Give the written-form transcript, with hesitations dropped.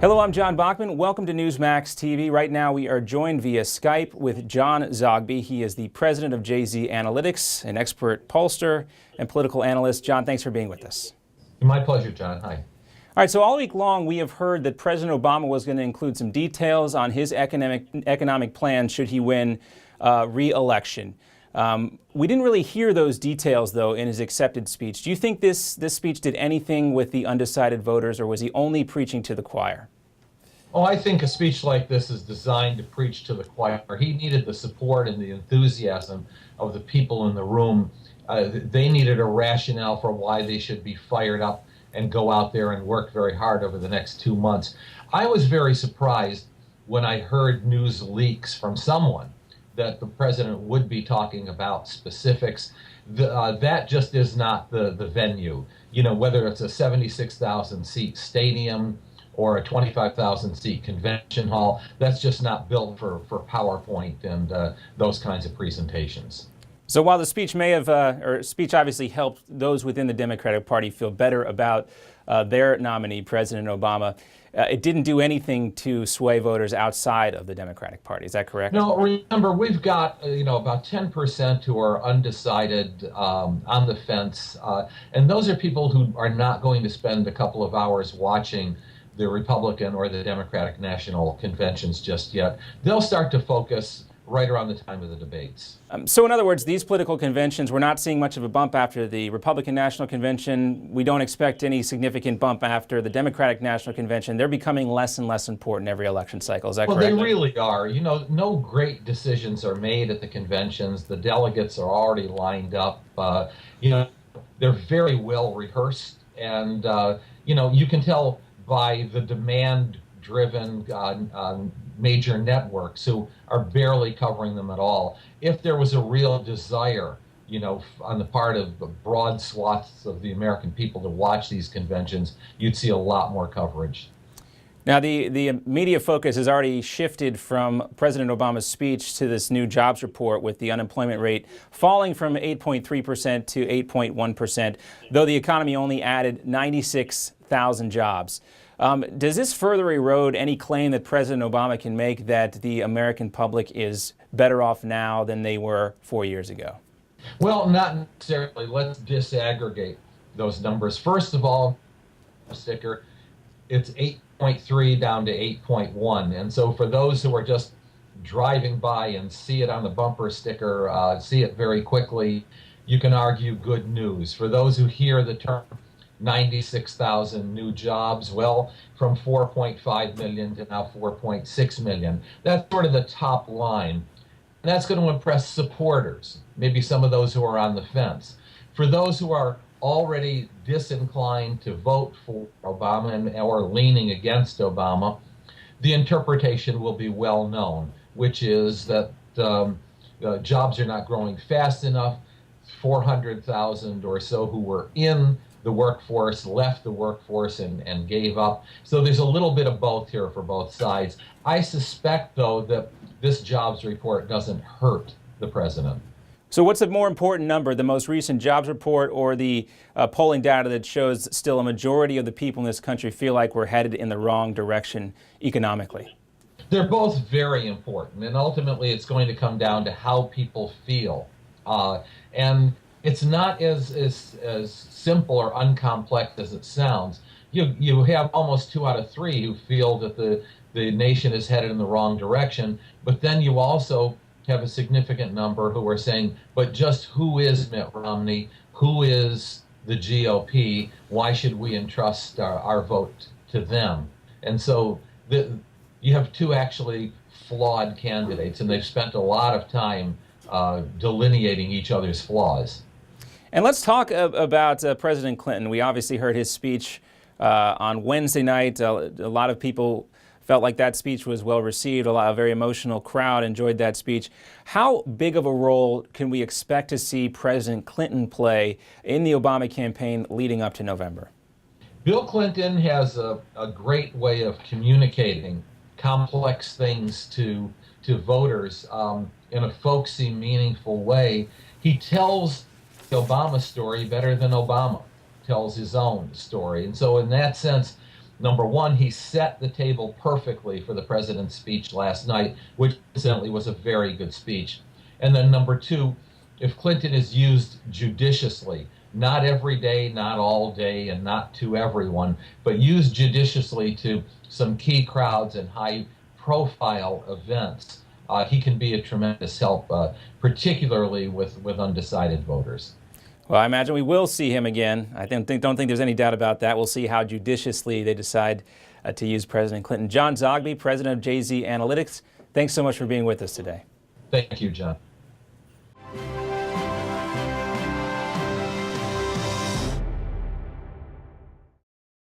Hello, I'm John Bachman. Welcome to Newsmax TV. Right now we are joined via Skype with John Zogby. He is the president of JZ Analytics, an expert pollster and political analyst. John, thanks for being with us. My pleasure, John. Hi. All right, so all week long we have heard that President Obama was going to include some details on his economic plan should he win re-election. We didn't really hear those details, though, in his accepted speech. Do you think this speech did anything with the undecided voters, or was he only preaching to the choir? Oh, I think a speech like this is designed to preach to the choir. He needed the support and the enthusiasm of the people in the room. They needed a rationale for why they should be fired up and go out there and work very hard over the next 2 months. I was very surprised when I heard news leaks from someone that the president would be talking about specifics. That just is not the venue. You know, whether it's a 76,000 seat stadium or a 25,000 seat convention hall, that's just not built for PowerPoint and those kinds of presentations. So while the speech may have, speech obviously helped those within the Democratic Party feel better about their nominee, President Obama, it didn't do anything to sway voters outside of the Democratic Party. Is that correct? No, remember, we've got, about 10% who are undecided, on the fence. And those are people who are not going to spend a couple of hours watching the Republican or the Democratic national conventions just yet. They'll start to focus right around the time of the debates. So in other words, these political conventions, we're not seeing much of a bump after the Republican National Convention. We don't expect any significant bump after the Democratic National Convention. They're becoming less and less important every election cycle. Is that correct? Well, they really are. You know, no great decisions are made at the conventions. The delegates are already lined up. They're very well rehearsed. And, you can tell by the demand-driven major networks who are barely covering them at all. If there was a real desire, on the part of the broad swaths of the American people to watch these conventions, you'd see a lot more coverage. Now, the media focus has already shifted from President Obama's speech to this new jobs report, with the unemployment rate falling from 8.3% to 8.1%, though the economy only added 96,000 jobs. Does this further erode any claim that President Obama can make that the American public is better off now than they were 4 years ago? Well, not necessarily. Let's disaggregate those numbers. First of all, sticker, it's 8.3 down to 8.1. And so for those who are just driving by and see it on the bumper sticker, see it very quickly, you can argue good news. For those who hear the term 96,000 new jobs, well, from 4.5 million to now 4.6 million. That's sort of the top line. And that's going to impress supporters, maybe some of those who are on the fence. For those who are already disinclined to vote for Obama or leaning against Obama, the interpretation will be well known, which is that jobs are not growing fast enough. 400,000 or so who were in the workforce left the workforce and gave up. So there's a little bit of both here for both sides. I suspect, though, that this jobs report doesn't hurt the president. So what's the more important number, the most recent jobs report or the polling data that shows still a majority of the people in this country feel like we're headed in the wrong direction economically? They're both very important, and ultimately it's going to come down to how people feel. And it's not as simple or uncomplex as it sounds. You have almost 2 out of 3 who feel that the nation is headed in the wrong direction, but then you also have a significant number who are saying, but just who is Mitt Romney? Who is the GOP? Why should we entrust our vote to them? And so you have 2 actually flawed candidates, and they've spent a lot of time delineating each other's flaws. And let's talk about President Clinton. We obviously heard his speech on Wednesday night. A lot of people felt like that speech was well received. A very emotional crowd enjoyed that speech. How big of a role can we expect to see President Clinton play in the Obama campaign leading up to November? Bill Clinton has a great way of communicating complex things to voters in a folksy, meaningful way. He tells the Obama story better than Obama tells his own story. And so in that sense, Number one, he set the table perfectly for the president's speech last night, which incidentally was a very good speech. And then number two, if Clinton is used judiciously, not every day, not all day, and not to everyone, but used judiciously to some key crowds and high-profile events, he can be a tremendous help, particularly with undecided voters. Well, I imagine we will see him again. I don't think there's any doubt about that. We'll see how judiciously they decide to use President Clinton. John Zogby, president of JZ Analytics, thanks so much for being with us today. Thank you, John.